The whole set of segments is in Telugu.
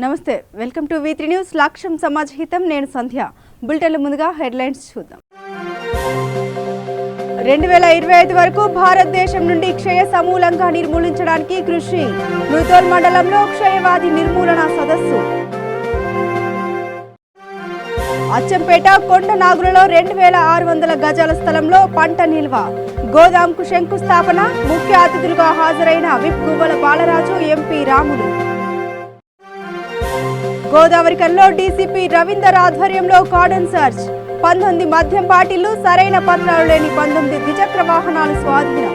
నమస్తే, వెల్కమ్ టు V3 న్యూస్. లక్ష్యం సమాజ హితం. నేను సంధ్య. బులెటిన్ల ముందుగా హెడ్లైన్స్ చూద్దాం. 2025 వరకు భారతదేశం నుండి క్షయ సమూలంగా నిర్మూలించడానికి కృషి. ముధోల్ మండలంలో క్షయవ్యాధి నిర్మూలన సదస్సు. అచ్చంపేట కొండనాగులలో 2600 గజాల స్థలంలో పంట నిల్వ. గోదాంకు శంకుస్థాపన. ముఖ్య అతిథులుగా హాజరైన whip Guvvala Balaraju, MP Ramulu. గోదావరికల్లో DCP Ravinder ఆధ్వర్యంలో కార్డన్ సర్చ్. 19 మద్యం బాటిళ్లు, సరైన పత్రాలు లేని 19 ద్విచక్ర వాహనాలు స్వాధీనం.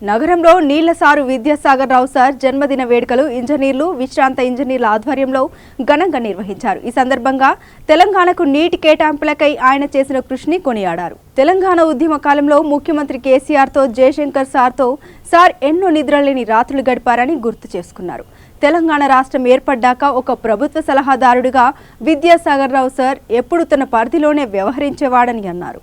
నగరంలో నీళ్లసారు విద్యాసాగర్ రావు సార్ జన్మదిన వేడుకలు ఇంజనీర్లు, విశ్రాంత ఇంజనీర్ల ఆధ్వర్యంలో ఘనంగా నిర్వహించారు. ఈ సందర్భంగా తెలంగాణకు నీటి కేటాయింపులకై ఆయన చేసిన కృషిని కొనియాడారు. తెలంగాణ ఉద్యమ కాలంలో ముఖ్యమంత్రి కేసీఆర్తో, జయశంకర్ సార్తో సార్ ఎన్నో నిద్రలేని రాత్రులు గడిపారని గుర్తు చేసుకున్నారు. తెలంగాణ రాష్ట్రం ఏర్పడ్డాక ఒక ప్రభుత్వ సలహాదారుడిగా విద్యాసాగర్ రావు సార్ ఎప్పుడు తన పరిధిలోనే వ్యవహరించేవాడని అన్నారు.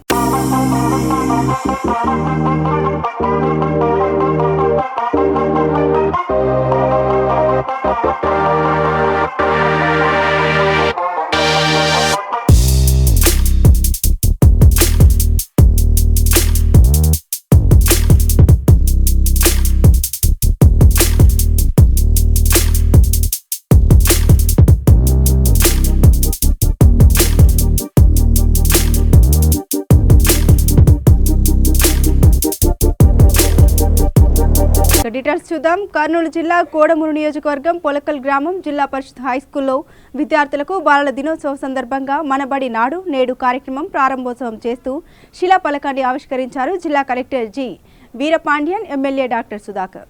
డీటెయిల్స్ చూద్దాం. కర్నూలు జిల్లా కోడమూరు నియోజకవర్గం పొలకల్ గ్రామం జిల్లా పరిషత్ హైస్కూల్లో విద్యార్థులకు బాలల దినోత్సవం సందర్భంగా మనబడి నాడు నేడు కార్యక్రమం ప్రారంభోత్సవం చేస్తూ శిలాఫలకాన్ని ఆవిష్కరించారు జిల్లా collector G Veerapandian, MLA doctor Sudhakar.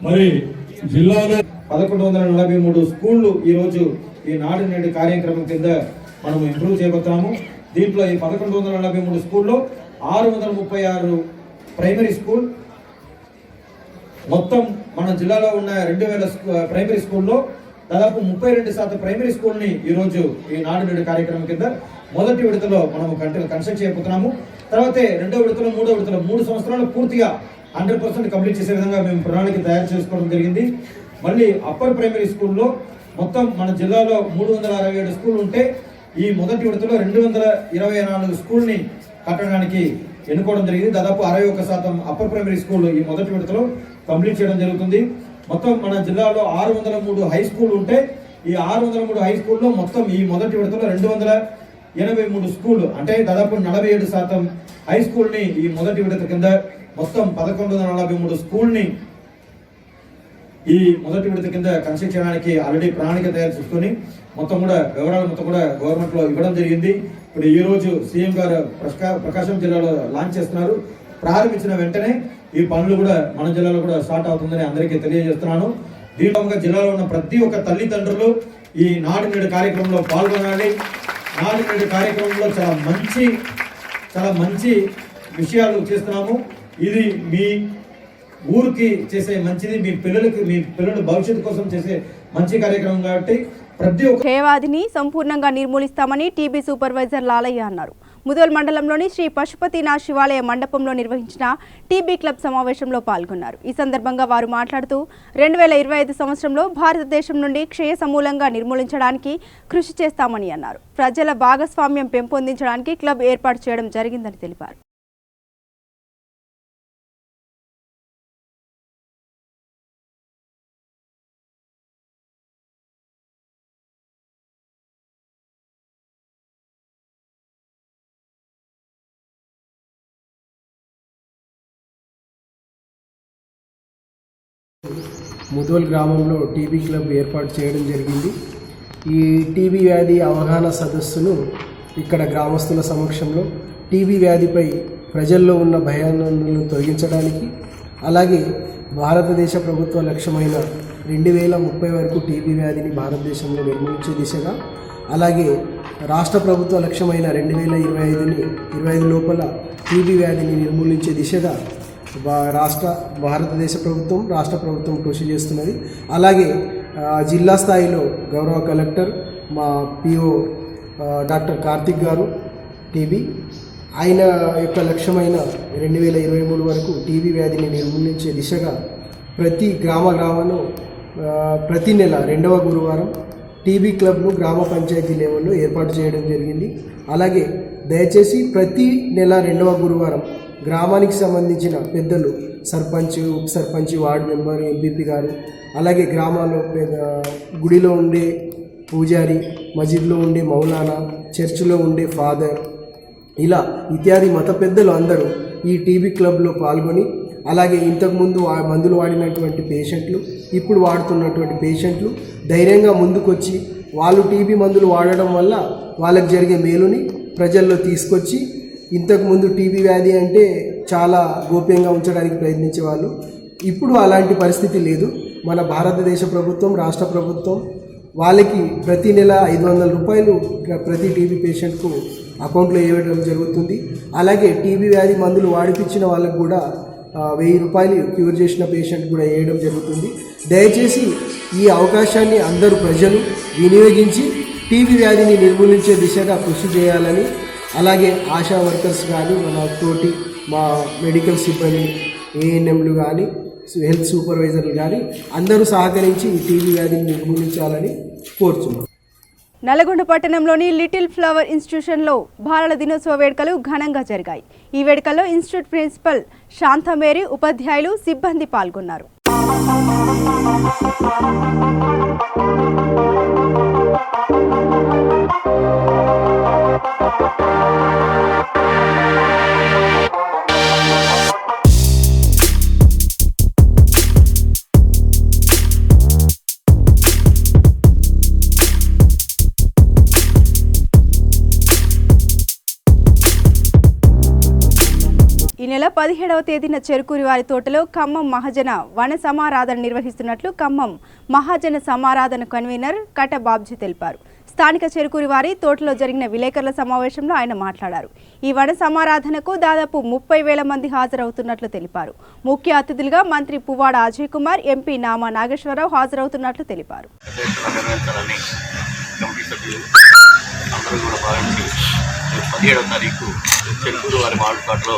మరి జిల్లాలో 1143 స్కూళ్లు ఈరోజు ఈ నాడు నేడు కార్యక్రమం కింద మనం ఇంప్రూవ్ చేయబోతున్నాము. దీంట్లో ఈ 1143 స్కూల్లో 636 ప్రైమరీ స్కూల్, మొత్తం మన జిల్లాలో ఉన్న 2000 ప్రైమరీ స్కూల్లో దాదాపు 32% ప్రైమరీ స్కూల్ని ఈరోజు ఈ నాడు నేడు కార్యక్రమం కింద మొదటి విడతలో మనము కన్స్ట్రక్ట్ చేయబోతున్నాము. తర్వాతే రెండో విడతలో, మూడో విడతలో 3 సంవత్సరాలు పూర్తిగా 100% కంప్లీట్ చేసే విధంగా మేము ప్రణాళిక తయారు చేసుకోవడం జరిగింది. మళ్ళీ అప్పర్ ప్రైమరీ స్కూల్లో మొత్తం మన జిల్లాలో 367 స్కూళ్ళు ఉంటే ఈ మొదటి విడతలో 224 స్కూల్ని కట్టడానికి ఎన్నుకోవడం జరిగింది. దాదాపు 61% అప్పర్ ప్రైమరీ స్కూల్ ఈ మొదటి విడతలో కంప్లీట్ చేయడం జరుగుతుంది. మొత్తం మన జిల్లాలో 603 హై స్కూల్ ఉంటే ఈ 603 హై స్కూల్లో మొత్తం ఈ మొదటి విడతలో 283 స్కూల్ అంటే దాదాపు 47% హై స్కూల్ని ఈ మొదటి విడత కింద మొత్తం 1143 స్కూల్ని ఈ మొదటి విడత కింద కన్స్ట్రక్ట్ చేయడానికి ఆల్రెడీ ప్రణాళిక తయారు చేసుకుని మొత్తం కూడా వివరాలు మొత్తం కూడా గవర్నమెంట్ లో ఇవ్వడం జరిగింది. ఇప్పుడు ఈ రోజు సీఎం గారు ప్రకాశం జిల్లాలో లాంచ్ చేస్తున్నారు. ప్రారంభించిన వెంటనే ఈ పనులు కూడా మన జిల్లాలో కూడా స్టార్ట్ అవుతుందని అందరికీ తెలియజేస్తున్నాను. దీంట్లో జిల్లాలో ఉన్న ప్రతి ఒక్క తల్లిదండ్రులు ఈ నాడు నేడు కార్యక్రమంలో పాల్గొనాలి. నాడు నేడు కార్యక్రమంలో చాలా మంచి విషయాలు చేస్తున్నాము. ఇది మీ ఊరికి చేసే మంచిది, మీ పిల్లల భవిష్యత్తు కోసం చేసే మంచి కార్యక్రమం కాబట్టి ప్రతి ఒక్క క్షయవ్యాధిని సంపూర్ణంగా నిర్మూలిస్తామని టీబీ సూపర్వైజర్ లాలయ్య అన్నారు. ముధోల్ మండలంలోని శ్రీ పశుపతినాథ్ శివాలయ మండపంలో నిర్వహించిన టీబీ క్లబ్ సమావేశంలో పాల్గొన్నారు. ఈ సందర్భంగా వారు మాట్లాడుతూ 2025 సంవత్సరంలో భారతదేశం నుండి క్షయ సమూలంగా నిర్మూలించడానికి కృషి చేస్తామని అన్నారు. ప్రజల భాగస్వామ్యం పెంపొందించడానికి క్లబ్ ఏర్పాటు చేయడం జరిగిందని తెలిపారు. ముధోల్ గ్రామంలో టీబీ క్లబ్ ఏర్పాటు చేయడం జరిగింది. ఈ టీబీ వ్యాధి అవగాహన సదస్సును ఇక్కడ గ్రామస్తుల సమక్షంలో టీబీ వ్యాధిపై ప్రజల్లో ఉన్న భయాలను తొలగించడానికి, అలాగే భారతదేశ ప్రభుత్వ లక్ష్యమైన 2030 వరకు టీబీ వ్యాధిని భారతదేశంలో నిర్మూలించే దిశగా, అలాగే రాష్ట్ర ప్రభుత్వ లక్ష్యమైన 2025 లోపల టీబీ వ్యాధిని నిర్మూలించే దిశగా భారతదేశ ప్రభుత్వం, రాష్ట్ర ప్రభుత్వం కృషి చేస్తున్నది. అలాగే జిల్లా స్థాయిలో గౌరవ కలెక్టర్ మా పిఓ డాక్టర్ కార్తిక్ గారు టీబీ, ఆయన యొక్క లక్ష్యమైన 2023 వరకు టీబీ వ్యాధిని నిర్మూలించే దిశగా ప్రతి గ్రామంలో ప్రతి నెల 2వ గురువారం టీబీ క్లబ్ను గ్రామ పంచాయతీ లెవెల్లో ఏర్పాటు చేయడం జరిగింది. అలాగే దయచేసి ప్రతి నెల 2వ గురువారం గ్రామానికి సంబంధించిన పెద్దలు, సర్పంచ్, ఉప సర్పంచ్, వార్డు మెంబర్, ఎంపీపీ గారు, అలాగే గ్రామాల్లో గుడిలో ఉండే పూజారి, మసీద్లో ఉండే మౌలానా, చర్చిలో ఉండే ఫాదర్, ఇలా ఇత్యాది మత పెద్దలు అందరూ ఈ టీబీ క్లబ్లో పాల్గొని, అలాగే ఇంతకుముందు మందులు వాడినటువంటి పేషెంట్లు, ఇప్పుడు వాడుతున్నటువంటి పేషెంట్లు ధైర్యంగా ముందుకొచ్చి వాళ్ళు టీబీ మందులు వాడడం వల్ల వాళ్ళకి జరిగే మేలుని ప్రజల్లో తీసుకొచ్చి, ఇంతకుముందు టీబీ వ్యాధి అంటే చాలా గోప్యంగా ఉంచడానికి ప్రయత్నించేవాళ్ళు. ఇప్పుడు అలాంటి పరిస్థితి లేదు. మన భారతదేశ ప్రభుత్వం, రాష్ట్ర ప్రభుత్వం వాళ్ళకి ప్రతి నెల 500 రూపాయలు ప్రతి టీబీ పేషెంట్కు అకౌంట్లో వేయడం జరుగుతుంది. అలాగే టీబీ వ్యాధి మందులు వాడిపించిన వాళ్ళకు కూడా 1000 రూపాయలు క్యూర్ చేసిన పేషెంట్ కూడా వేయడం జరుగుతుంది. దయచేసి ఈ అవకాశాన్ని అందరూ ప్రజలు వినియోగించి టీబీ వ్యాధిని నిర్మూలించే దిశగా కృషి చేయాలని, అలాగే ఆశా వర్కర్స్ కానీ, మా మెడికల్ సిబ్బంది, ఏఎన్ఎంలు కానీ, హెల్త్ సూపర్వైజర్లు కానీ అందరూ సహకరించి ఈ టీబీ వ్యాధిని నిర్మూలించాలని కోరుతున్నాం. నల్గొండ పట్టణంలోని లిటిల్ ఫ్లవర్ ఇన్స్టిట్యూషన్లో బాలల దినోత్సవ వేడుకలు ఘనంగా జరిగాయి. ఈ వేడుకల్లో ఇన్స్టిట్యూట్ ప్రిన్సిపల్ శాంతమేరీ, ఉపాధ్యాయులు, సిబ్బంది పాల్గొన్నారు. ఈ నెల 17వ తేదీన చెరుకూరి వారి తోటలో ఖమ్మం మహాజన వన సమారాధన నిర్వహిస్తున్నట్లు ఖమ్మం మహాజన సమారాధన కన్వీనర్ కట బాబ్జీ తెలిపారు. స్థానిక చెరుకూరి వారి తోటలో జరిగిన విలేకరుల సమావేశంలో ఆయన మాట్లాడారు. ఈ వన సమారాధనకు దాదాపు 30,000 మంది హాజరవుతున్నట్లు తెలిపారు. ముఖ్య అతిథులుగా మంత్రి పువ్వాడ అజయ్ కుమార్, ఎంపీ నామా నాగేశ్వరరావు హాజరవుతున్నట్లు తెలిపారు. 17వ తారీఖు చెరుకూరు వారి మామిడిపాటలో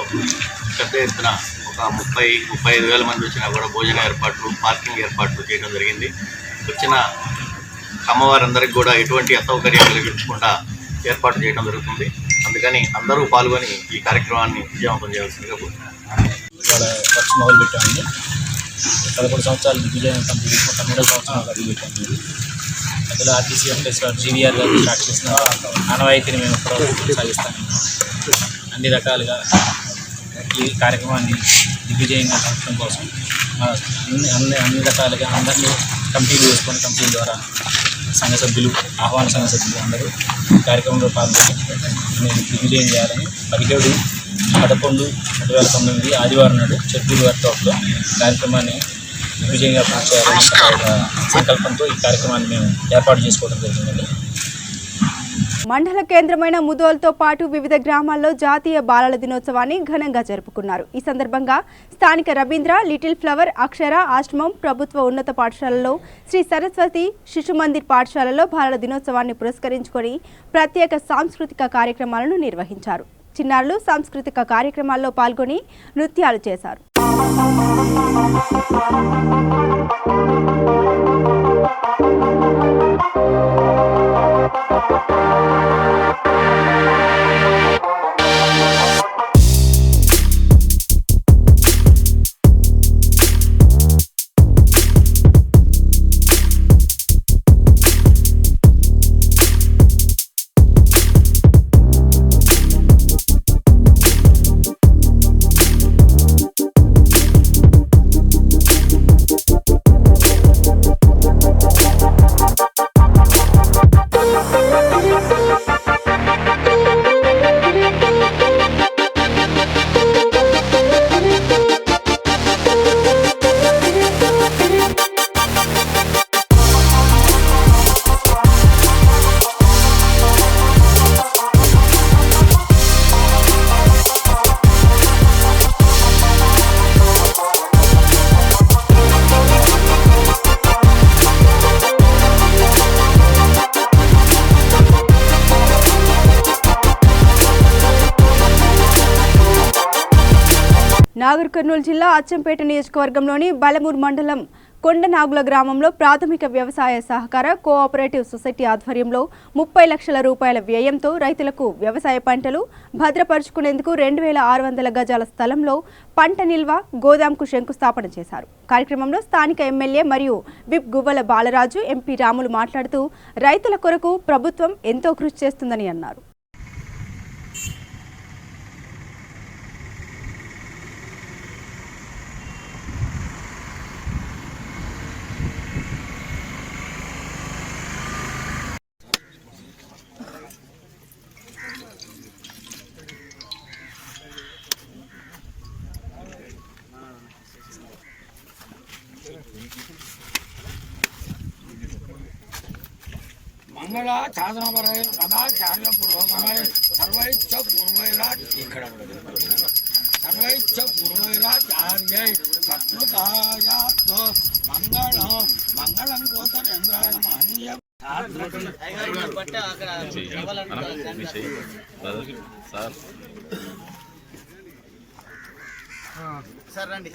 పెద్ద ఎత్తున ఒక 35,000 మంది వచ్చినా కూడా భోజన ఏర్పాట్లు, పార్కింగ్ ఏర్పాట్లు చేయడం జరిగింది. వచ్చిన కమ్మవారందరికీ కూడా ఎటువంటి అసౌకర్యాలు కలిగించకుండా ఏర్పాటు చేయడం జరుగుతుంది. అందుకని అందరూ పాల్గొని ఈ కార్యక్రమాన్ని విజయవంతం చేయాల్సిందిగా వర్క్ మొదలు పెట్టామండి. 11 సంవత్సరాలు దిగ్విజయం కంప్లీట్ చేసిన 12వ సంవత్సరాలు అడుగుపెట్టాము. అందులో ఆర్టీసీ వెంకటేశ్వర జీవీఆర్ గారు స్టార్ట్ చేసిన ఆనవాయితీని మేము కూడా కొనసాగిస్తాము. అన్ని రకాలుగా ఈ కార్యక్రమాన్ని దిగ్విజయంగా జరపడం కోసం అన్ని రకాలుగా అందరినీ కమిటీలు వేసుకొని, కమిటీల ద్వారా సంఘ సభ్యులు, ఆహ్వాన సంఘ సభ్యులు అందరూ ఈ కార్యక్రమంలో పాల్గొని దిగ్విజయం చేయాలని 17/11/2019 ఆదివారం నాడు చెరుకూరు వారి తోటలో కార్యక్రమాన్ని దిగ్విజయంగా పూర్తి చేయాలని సంకల్పంతో ఈ కార్యక్రమాన్ని మేము ఏర్పాటు చేసుకోవడం జరిగిందండి. మండల కేంద్రమైన ముదోల్తో పాటు వివిధ గ్రామాల్లో జాతీయ బాలల దినోత్సవాన్ని ఘనంగా జరుపుకున్నారు. ఈ సందర్భంగా స్థానిక రవీంద్ర, లిటిల్ ఫ్లవర్, అక్షర ఆశ్రమం, ప్రభుత్వ ఉన్నత పాఠశాలలో, శ్రీ సరస్వతి శిశు మందిర్ పాఠశాలలో బాలల దినోత్సవాన్ని పురస్కరించుకొని ప్రత్యేక సాంస్కృతిక కార్యక్రమాలను నిర్వహించారు. చిన్నారులు సాంస్కృతిక కార్యక్రమాల్లో పాల్గొని నృత్యాలు చేశారు. నాగర్ కర్నూలు జిల్లా అచ్చంపేట నియోజకవర్గంలోని బలమూరు మండలం కొండనాగుల గ్రామంలో ప్రాథమిక వ్యవసాయ సహకార కోఆపరేటివ్ సొసైటీ ఆధ్వర్యంలో 30 లక్షల రూపాయల వ్యయంతో రైతులకు వ్యవసాయ పంటలు భద్రపరుచుకునేందుకు 2600 గజాల స్థలంలో పంట నిల్వ గోదాంకు శంకుస్థాపన చేశారు. కార్యక్రమంలో స్థానిక ఎమ్మెల్యే మరియు విప్ గువ్వల బాలరాజు, ఎంపీ రాములు మాట్లాడుతూ రైతుల కొరకు ప్రభుత్వం ఎంతో కృషి చేస్తుందని అన్నారు. मंगला साधना बरे सदा चार्य पूर्वकमय सर्वैच्छ पूर्वैराट ఇక్కడ सर्वैच्छ पूर्वैराट आर्य सत्कृतायात् मंगल मंगलं गोतरेंद्राय महनीय सर రండి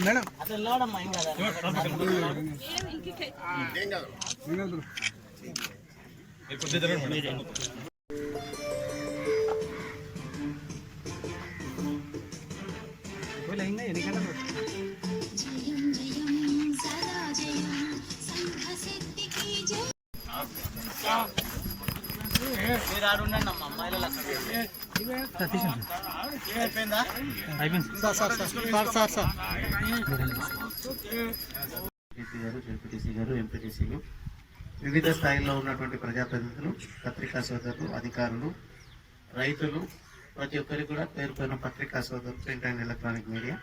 మేడం అసలు లోడమ్మా ఇంకా మీరు ఆడుండండి అమ్మ అమ్మాయిల అయిపోయిందా జెడ్పీటీసీ గారు, ఎంపీటీసీలు, వివిధ స్థాయిలో ఉన్నటువంటి ప్రజాప్రతినిధులు, పత్రికా సోదరులు, అధికారులు, రైతులు, ప్రతి ఒక్కరికి కూడా పేరు పేరున పత్రికా సోదరులు, ప్రింట్ అండ్ ఎలక్ట్రానిక్ మీడియా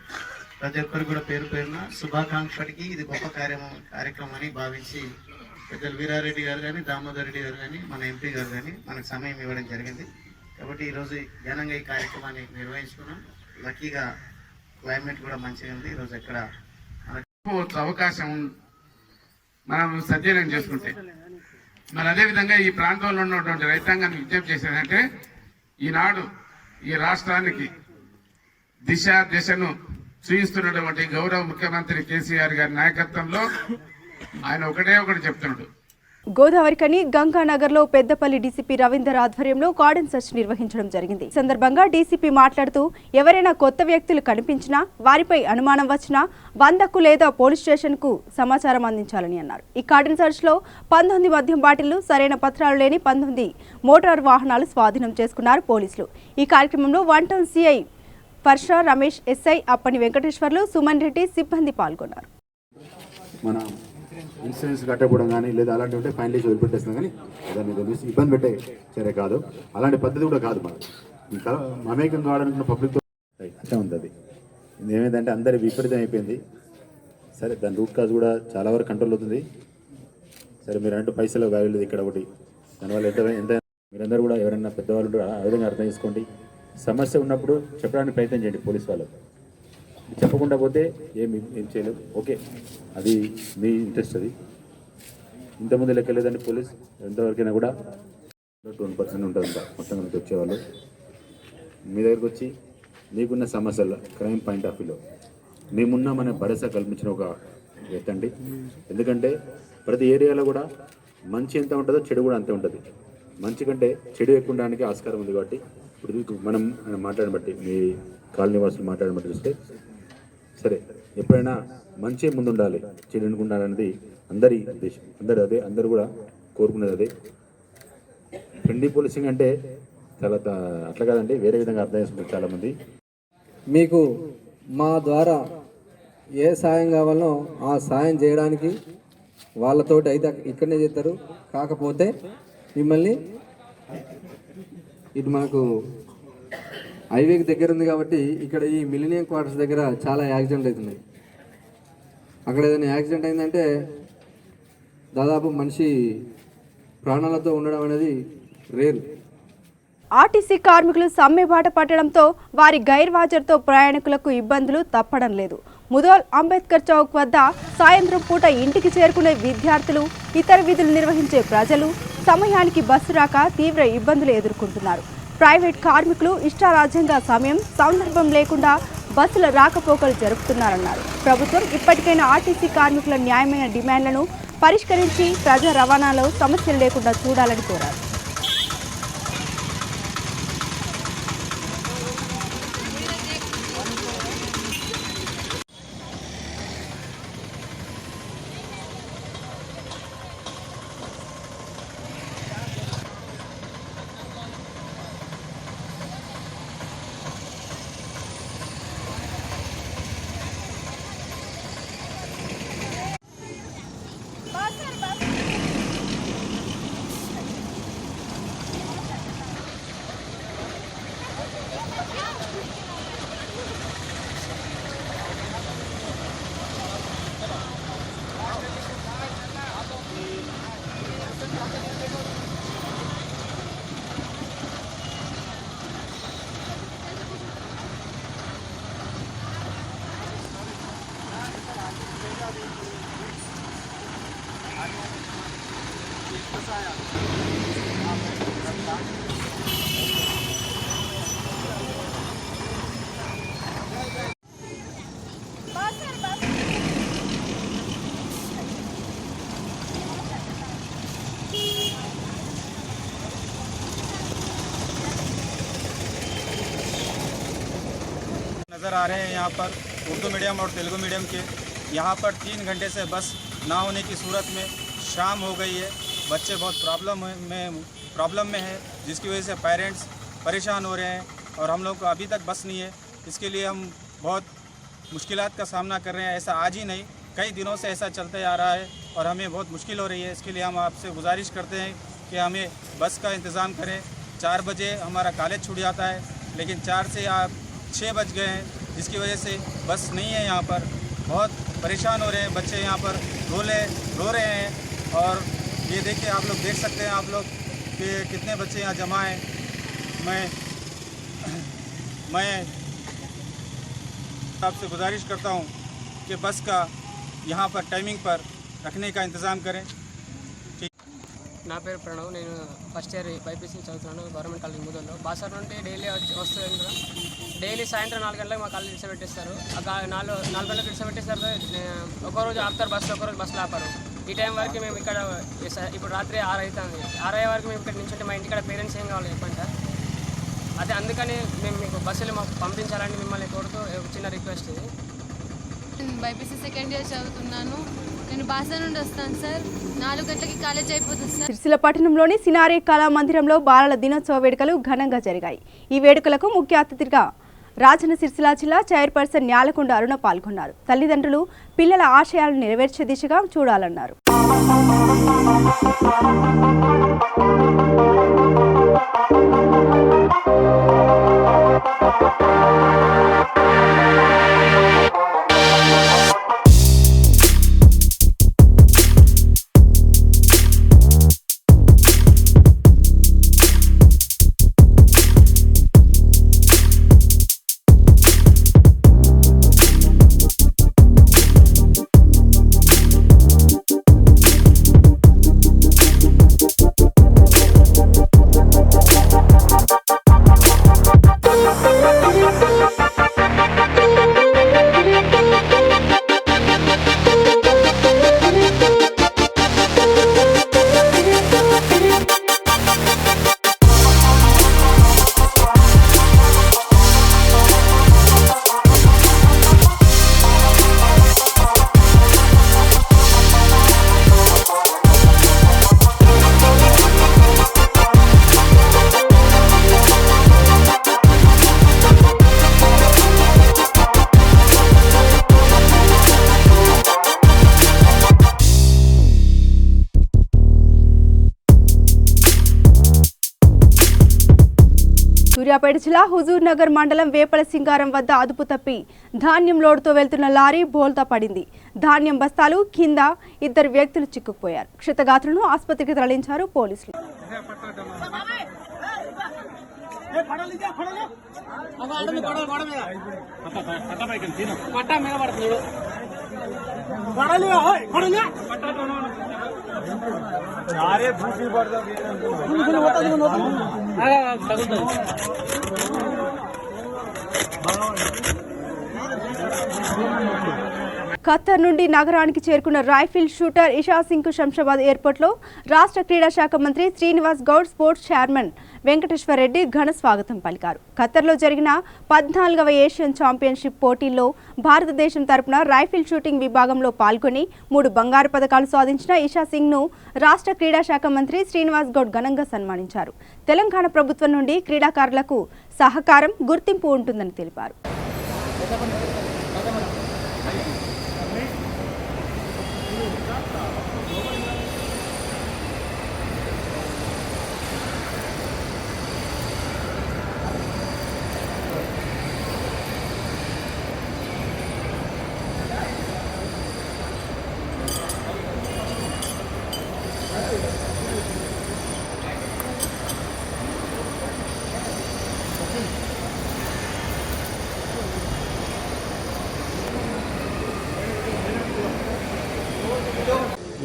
ప్రతి ఒక్కరికి కూడా పేరు పేరున శుభాకాంక్షలకి ఇది గొప్ప కార్యక్రమం అని భావించి పెద్దలు వీరారెడ్డి గారు కానీ, దామోదర్ రెడ్డి గారు కానీ, మన ఎంపీ గారు కానీ మనకు సమయం ఇవ్వడం జరిగింది. కాబట్టి ఈరోజు ఘనంగా ఈ కార్యక్రమాన్ని నిర్వహించుకున్నాం. లక్కీగా క్లైమేట్ కూడా మంచిగా ఉంది. ఈరోజు ఎక్కడ మనకు అవకాశం మనం సద్వినియోగం చేసుకుంటే మరి అదేవిధంగా ఈ ప్రాంతంలో ఉన్నటువంటి రైతాంగాన్ని విజ్ఞప్తి చేసేదంటే ఈనాడు ఈ రాష్ట్రానికి దిశను చూయిస్తున్నటువంటి గౌరవ ముఖ్యమంత్రి కేసీఆర్ గారి నాయకత్వంలో ఆయన ఒకటి చెప్తున్నాడు. గోదావరికని గంగానగర్లో పెద్దపల్లి డీసీపీ రవీందర్ ఆధ్వర్యంలో కార్డన్ సెర్చ్ నిర్వహించడం జరిగింది. ఈ సందర్భంగా డీసీపీ మాట్లాడుతూ ఎవరైనా కొత్త వ్యక్తులు కనిపించినా, వారిపై అనుమానం వచ్చినా 100కు లేదా పోలీస్ స్టేషన్కు సమాచారం అందించాలని అన్నారు. ఈ కార్డన్ సెర్చ్లో 19 మద్యం బాటిళ్లు, సరైన పత్రాలు లేని 19 మోటార్ వాహనాలు స్వాధీనం చేసుకున్నారు పోలీసులు. ఈ కార్యక్రమంలో 1 టౌన్ సిఐ పర్షా రమేష్, ఎస్ఐ అప్పని వెంకటేశ్వర్లు, సుమన్ రెడ్డి సిబ్బంది పాల్గొన్నారు. మన ఇన్సూరెన్స్ కట్టకపోవడం కానీ లేదా అలాంటివి ఉంటే ఫైనల్ చేసి వదిలిపెట్టేస్తాం, కానీ దాన్ని తెలిసి ఇబ్బంది పెట్టే చర్య కాదు. అలాంటి పద్ధతి కూడా కాదు. మనం ఇంకా మమేకం కావాలనుకున్న పబ్లిక్తో అట్లా ఉంది. అది ఏమైందంటే అందరి విపరీతం అయిపోయింది. సరే, దాని రూట్ కాజ్ కూడా చాలా వరకు కంట్రోల్ అవుతుంది. సరే, మీరు అంటే పైసలు వాల్యూ లేదు ఇక్కడ ఒకటి. దానివల్ల ఎంత మీరందరూ కూడా ఎవరైనా పెద్దవాళ్ళు ఆ విధంగా అర్థం చేసుకోండి. సమస్య ఉన్నప్పుడు చెప్పడానికి ప్రయత్నం చేయండి పోలీస్ వాళ్ళకు. చెప్పకుండా పోతే ఏం చేయలేదు. ఓకే, అది మీ ఇంట్రెస్ట్. అది ఇంతకుముందు లెక్క లేదండి. పోలీస్ ఎంతవరకైనా కూడా 20% ఉంటుంది మొత్తం నుంచి వచ్చేవాళ్ళు. మీ దగ్గరకు వచ్చి మీకున్న సమస్యలు క్రైమ్ పాయింట్ ఆఫ్ వ్యూలో మేమున్నా మన భరోసా కల్పించిన ఒక ఎత్తండి. ఎందుకంటే ప్రతి ఏరియాలో కూడా మంచి ఎంత ఉంటుందో చెడు కూడా అంతే ఉంటుంది. మంచి కంటే చెడు ఎక్కువ ఉండడానికి ఆస్కారం ఉంది. కాబట్టి ఇప్పుడు మనం మాట్లాడిన బట్టి, మీ కాలనీ వాసులు మాట్లాడిన బట్టి చూస్తే సరే, ఎప్పుడైనా మంచి ముందు ఉండాలి, చెడు వెనుక ఉండాలనేది అందరి ఉద్దేశం. అందరూ కూడా కోరుకునేది అదే. ఫ్రెండ్లీ పోలీసింగ్ అంటే చాలా అట్లా కాదండి, వేరే విధంగా అర్థం చేసుకుంటారు చాలామంది. మీకు మా ద్వారా ఏ సాయం కావాలనో ఆ సాయం చేయడానికి వాళ్ళతోటి అయితే ఇక్కడనే చేస్తారు. కాకపోతే మిమ్మల్ని ఇటు మనకు హైవేకి దగ్గర ఉంది కాబట్టి ఇక్కడ ఈ మిలినియం క్వార్టర్స్ దగ్గర చాలా యాక్సిడెంట్ అవుతున్నాయి. అక్కడ ఏదైనా యాక్సిడెంట్ అయిందంటే దాదాపు మనిషి ప్రాణాలతో ఉండడం అనేది రేరు. ఆర్టీసీ కార్మికులు సమ్మె బాట పట్టడంతో వారి గైర్హాజరుతో ప్రయాణికులకు ఇబ్బందులు తప్పడం లేదు. ముదోల్ అంబేద్కర్ చౌక్ వద్ద సాయంత్రం పూట ఇంటికి చేరుకునే విద్యార్థులు, ఇతర విధులు నిర్వహించే ప్రజలు సమయానికి బస్సు రాక తీవ్ర ఇబ్బందులు ఎదుర్కొంటున్నారు. ప్రైవేట్ కార్మికులు ఇష్టారాజ్యంగా సమయం, సందర్భం లేకుండా బస్సుల రాకపోకలు జరుపుతున్నారన్నారు. ప్రభుత్వం ఇప్పటికైనా ఆర్టీసీ కార్మికుల న్యాయమైన డిమాండ్లను పరిష్కరించి ప్రజా రవాణాలో సమస్యలు లేకుండా చూడాలని కోరారు. नज़र आ रहे हैं यहाँ पर उर्दू मीडियम और तेलुगु मीडियम के। यहाँ पर 3 घंटे से बस ना होने की सूरत में शाम हो गई है। बच्चे बहुत प्रॉब्लम में है, जिसकी वजह से पेरेंट्स परेशान हो रहे हैं और हम लोग को अभी तक बस नहीं है। इसके लिए हम बहुत मुश्किलात का सामना कर रहे हैं। ऐसा आज ही नहीं, कई दिनों से ऐसा चलते आ रहा है और हमें बहुत मुश्किल हो रही है। इसके लिए हम आपसे गुजारिश करते हैं कि हमें बस का इंतज़ाम करें। 4 बजे हमारा कॉलेज छूट जाता है, लेकिन 4 से आप 6 बज गए हैं, जिसकी वजह से बस नहीं है। यहाँ पर बहुत परेशान हो रहे हैं बच्चे, यहाँ पर रो रहे हैं। और ये देखिए, आप लोग देख सकते हैं आप लोग कि कितने बच्चे यहाँ जमा हैं। मैं आपसे गुजारिश करता हूँ कि बस का यहाँ पर टाइमिंग पर रखने का इंतज़ाम करें। నా పేరు ప్రణవ్. నేను ఫస్ట్ ఇయర్ బైపీసీ చదువుతున్నాను గవర్నమెంట్ కాలేజ్ ముదోల్లో. బాసర్ నుండి డైలీ వస్తుంది కదా. డైలీ సాయంత్రం 4 గంటలకు మా కాలేజ్ ఇడిసబెట్టేస్తారు. 4 గంటలకు ఇడిసబెట్టేస్తారు. ఒకరోజు ఆపుతారు బస్సులో, ఒకరోజు బస్సులు ఆపారు. ఈ టైం వరకు మేము ఇక్కడ ఇప్పుడు రాత్రి 6 అవుతుంది. 6 అయ్యే వరకు మేము ఇక్కడ నుంచి మా ఇంటికాడ పేరెంట్స్ ఏం కావాలి చెప్పండి సార్. అదే అందుకని మేము మీకు బస్సులు మాకు పంపించాలని మిమ్మల్ని కోరుతూ చిన్న రిక్వెస్ట్ ఇది. బైపీసీ సెకండ్ ఇయర్ చదువుతున్నాను. నేను బాసర్ నుండి వస్తాను సార్. 4 గంటలకి కాలేజ్ అయిపోతుంది సార్. సిరిసిల్ల పట్టణంలోని సినారి కళా మందిరంలో బాలల దినోత్సవ వేడుకలు ఘనంగా జరిగాయి. ఈ వేడుకలకు ముఖ్య అతిథిగా రాజన్న సిరిసిల్ల జిల్లా చైర్పర్సన్ న్యాలకొండ అరుణ పాల్గొన్నారు. తల్లిదండ్రులు పిల్లల ఆశయాలను నెరవేర్చే దిశగా చూడాలన్నారు. సూర్యాపేట జిల్లా హుజూర్ నగర్ మండలం వేపల సింగారం వద్ద అదుపు తప్పి ధాన్యం లోడుతో వెళ్తున్న లారీ బోల్తా పడింది. ధాన్యం బస్తాలు కింద 2 వ్యక్తులు చిక్కుకుపోయారు. క్షతగాత్రులను ఆసుపత్రికి తరలించారు పోలీసులు. ఖత్తర్ నుండి నగరానికి చేరుకున్న రైఫిల్ షూటర్ ఇషా సింగ్ కు శంషాబాద్ ఎయిర్పోర్ట్లో రాష్ట్ర క్రీడా శాఖ మంత్రి శ్రీనివాస్ గౌడ్, స్పోర్ట్స్ చైర్మన్ వెంకటేశ్వర్ రెడ్డి ఘన స్వాగతం పలికారు. ఖత్తర్లో జరిగిన 14వ ఏషియన్ ఛాంపియన్షిప్ పోటీల్లో భారతదేశం తరపున రైఫిల్ షూటింగ్ విభాగంలో పాల్గొని 3 బంగారు పతకాలు సాధించిన ఇషా సింగ్ ను రాష్ట్ర క్రీడా శాఖ మంత్రి శ్రీనివాస్ గౌడ్ ఘనంగా సన్మానించారు. తెలంగాణ ప్రభుత్వం నుండి క్రీడాకారులకు సహకారం, గుర్తింపు ఉంటుందని తెలిపారు.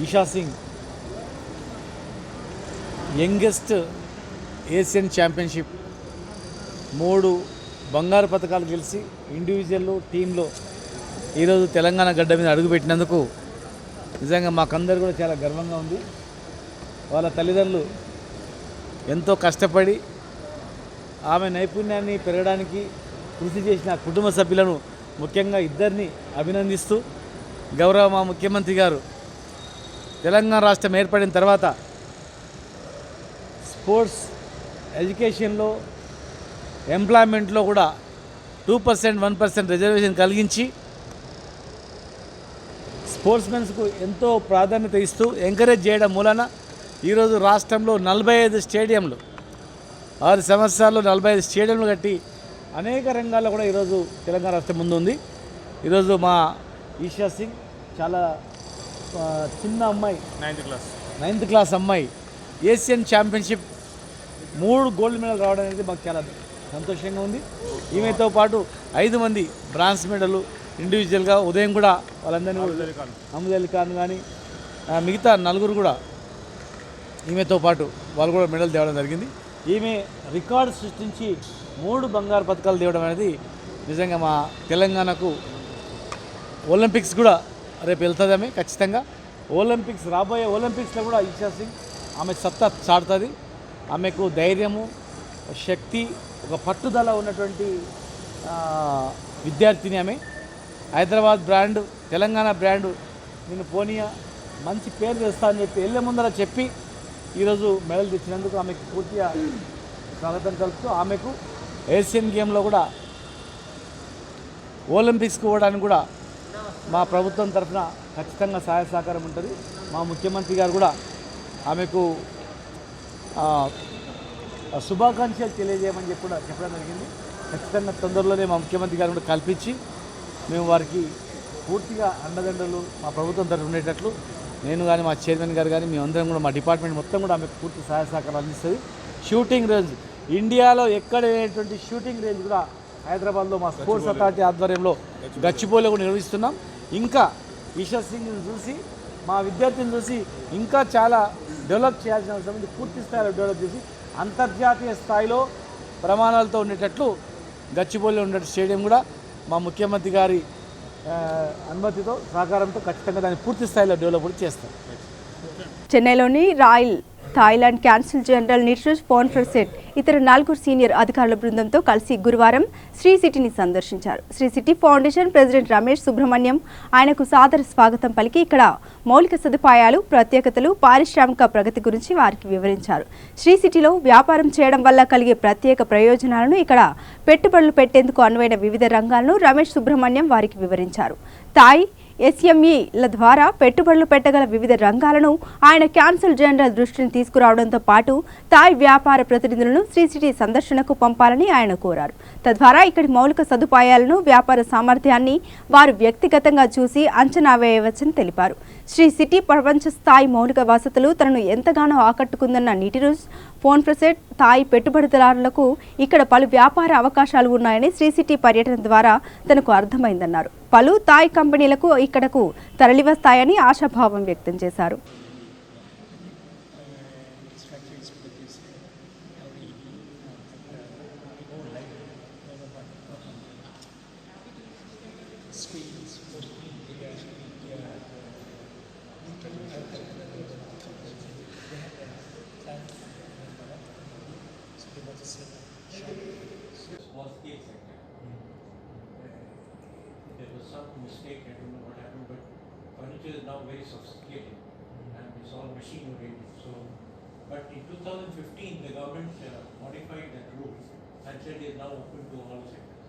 Esha Singh youngest Asian championship 3 బంగారు పతకాలు గెలిచి ఇండివిజువల్లో, టీంలో ఈరోజు తెలంగాణ గడ్డ మీద అడుగుపెట్టినందుకు నిజంగా మాకందరూ కూడా చాలా గర్వంగా ఉంది. వాళ్ళ తల్లిదండ్రులు ఎంతో కష్టపడి ఆమె నైపుణ్యాన్ని పెరగడానికి కృషి చేసిన కుటుంబ సభ్యులను ముఖ్యంగా 2 అభినందిస్తూ, గౌరవ మా ముఖ్యమంత్రి గారు తెలంగాణ రాష్ట్రం ఏర్పడిన తర్వాత స్పోర్ట్స్, ఎడ్యుకేషన్లో, ఎంప్లాయ్మెంట్లో కూడా 2%, 1% రిజర్వేషన్ కలిగించి స్పోర్ట్స్మెన్స్కు ఎంతో ప్రాధాన్యత ఇస్తూ ఎంకరేజ్ చేయడం మూలన ఈరోజు రాష్ట్రంలో 45 స్టేడియంలు, 6 సంవత్సరాల్లో 45 స్టేడియంలు కట్టి అనేక రంగాల్లో కూడా ఈరోజు తెలంగాణ రాష్ట్రం ముందుంది. ఈరోజు మా ఈషా సింగ్ చాలా చిన్న అమ్మాయి, 9th క్లాస్ అమ్మాయి ఏషియన్ ఛాంపియన్షిప్ 3 గోల్డ్ మెడల్ రావడం అనేది మాకు చాలా సంతోషంగా ఉంది. ఈమెతో పాటు 5 మంది బ్రాంజ్ మెడల్ ఇండివిజువల్గా ఉదయం కూడా వాళ్ళందరినీ అహ్మద్ అలీ ఖాన్ కానీ మిగతా 4 కూడా ఈమెతో పాటు వాళ్ళు కూడా మెడల్ తేవడం జరిగింది. ఈమె రికార్డు సృష్టించి 3 బంగారు పతకాలు తేవడం అనేది నిజంగా మా తెలంగాణకు ఒలింపిక్స్ కూడా రేపు వెళ్తుంది. ఆమె ఖచ్చితంగా ఒలింపిక్స్, రాబోయే ఒలింపిక్స్లో కూడా ఈషా సింగ్ ఆమె సత్తా చాటుతుంది. ఆమెకు ధైర్యము, శక్తి, ఒక పట్టుదల ఉన్నటువంటి విద్యార్థిని. ఆమె హైదరాబాద్ బ్రాండ్, తెలంగాణ బ్రాండ్ నేను పోనీయా మంచి పేరు తెస్తా అని చెప్పి వెళ్ళే ముందర చెప్పి ఈరోజు మెడల్ తెచ్చినందుకు ఆమెకు పూర్తిగా స్వాగతం కలుపుతూ, ఆమెకు ఏషియన్ గేమ్లో కూడా ఒలింపిక్స్కి పోవడానికి కూడా మా ప్రభుత్వం తరఫున ఖచ్చితంగా సహాయ సహకారం ఉంటుంది. మా ముఖ్యమంత్రి గారు కూడా ఆమెకు శుభాకాంక్షలు తెలియజేయమని చెప్పి కూడా చెప్పడం జరిగింది. ఖచ్చితంగా తొందరలోనే మా ముఖ్యమంత్రి గారు కూడా కల్పించి మేము వారికి పూర్తిగా అండదండలు మా ప్రభుత్వం తరఫున ఉండేటట్లు నేను కానీ, మా చైర్మన్ గారు కానీ, మేమందరం కూడా, మా డిపార్ట్మెంట్ మొత్తం కూడా ఆమెకు పూర్తి సహాయ సహకారాలు అందిస్తుంది. షూటింగ్ రేంజ్ ఇండియాలో ఎక్కడ లేనటువంటి షూటింగ్ రేంజ్ కూడా హైదరాబాద్లో మా స్పోర్ట్స్ అథారిటీ ఆధ్వర్యంలో గచ్చిబౌలిలో కూడా నిర్వహిస్తున్నాం. ఇంకా ఈషా సింగ్ని చూసి, మా విద్యార్థిని చూసి ఇంకా చాలా డెవలప్ చేయాల్సిన అవసరం ఉంది. పూర్తి స్థాయిలో డెవలప్ చేసి అంతర్జాతీయ స్థాయిలో ప్రమాణాలతో ఉండేటట్లు గచ్చిబౌలిలో ఉండే స్టేడియం కూడా మా ముఖ్యమంత్రి గారి అనుమతితో, సహకారంతో ఖచ్చితంగా దాన్ని పూర్తి స్థాయిలో డెవలప్ చేస్తాం. చెన్నైలోని రాయల్ థాయిలాండ్ క్యాన్సల్ జనరల్ నిట్రస్ ఫోన్ఫర్సెట్ ఇతర 4 సీనియర్ అధికారుల బృందంతో కలిసి గురువారం శ్రీ సిటీని సందర్శించారు. Sri city foundation president Ramesh Subrahmanyam ఆయనకు సాదర స్వాగతం పలికి ఇక్కడ మౌలిక సదుపాయాలు, ప్రత్యేకతలు, పారిశ్రామిక ప్రగతి గురించి వారికి వివరించారు. శ్రీ సిటీలో వ్యాపారం చేయడం వల్ల కలిగే ప్రత్యేక ప్రయోజనాలను, ఇక్కడ పెట్టుబడులు పెట్టేందుకు అనువైన వివిధ రంగాలను రమేష్ సుబ్రహ్మణ్యం వారికి వివరించారు. థాయ్, ఎస్ఎంఈల ద్వారా పెట్టుబడులు పెట్టగల వివిధ రంగాలను ఆయన క్యాన్సల్ జనరల్ దృష్టిని తీసుకురావడంతో పాటు థాయ్ వ్యాపార ప్రతినిధులను శ్రీ సిటీ సందర్శనకు పంపాలని ఆయన కోరారు. తద్వారా ఇక్కడి మౌలిక సదుపాయాలను, వ్యాపార సామర్థ్యాన్ని వారు వ్యక్తిగతంగా చూసి అంచనా వేయవచ్చని తెలిపారు. శ్రీ సిటీ ప్రపంచ స్థాయి మౌలిక వసతులు తనను ఎంతగానో ఆకట్టుకుందన్న నీటిరూస్ ఫోన్ ప్రసెట్ థాయ్ పెట్టుబడిదారులకు ఇక్కడ పలు వ్యాపార అవకాశాలు ఉన్నాయని శ్రీ సిటీ పర్యటన ద్వారా తనకు అర్థమైందన్నారు. పలు థాయ్ కంపెనీలకు ఇక్కడకు తరలివస్తాయని ఆశాభావం వ్యక్తం చేశారు. There was some mistake, I don't know what happened, but furniture is now very sophisticated and it's all machine oriented. So, but in 2015, the government modified that rule and said it is now open to all sectors.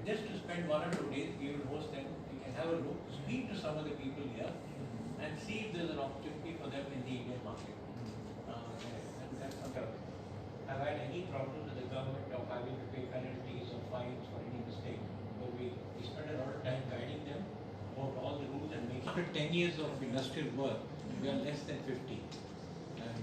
Just to spend 1 or 2 days, we will host them. We can have a look, speak to some of the people here, and see if there is an opportunity for them in the Indian market. And that's not have had any problem with the government of having to pay penalties or fines for any mistake. So we spend a lot of time guiding them about all the rules and making. After 10 years of industrial work, we are less than 50. And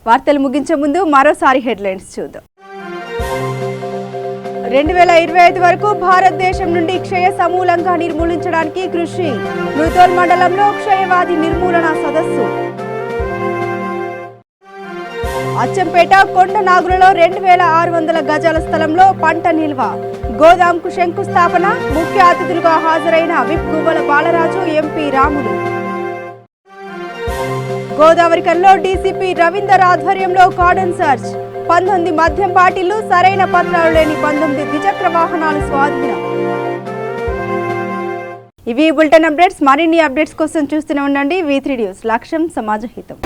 వార్తలు ముగించే ముందు మరోసారి హెడ్లైన్స్ చూద్దాం. 2025 వరకు భారతదేశం నుండి క్షయ సమూలంగా నిర్మూలించడానికి కృషి. మృతోల్ మండలంలో క్షయవ్యాధి నిర్మూలన సదస్సు. అచ్చంపేట కొండనాగులలో 2600 గజాల స్థలంలో పంట నిల్వ. గోదాంకు శంకుస్థాపన. ముఖ్య అతిథులుగా హాజరైన whip Guvvala Balaraju, MP Ramulu. గోదావరికల్లో DCP Ravinder ఆధ్వర్యంలో కార్డన్ సర్చ్. 19 మద్యం బాటిళ్లు, సరైన పత్రాలు లేని 19 ద్విచక్ర వాహనాలు స్వాధీనం. ఇవి బులెటిన్ అప్డేట్స్. మరిన్ని అప్డేట్స్ కోసం చూస్తూనే ఉండండి V3 న్యూస్. లక్ష్యం సమాజ హితం.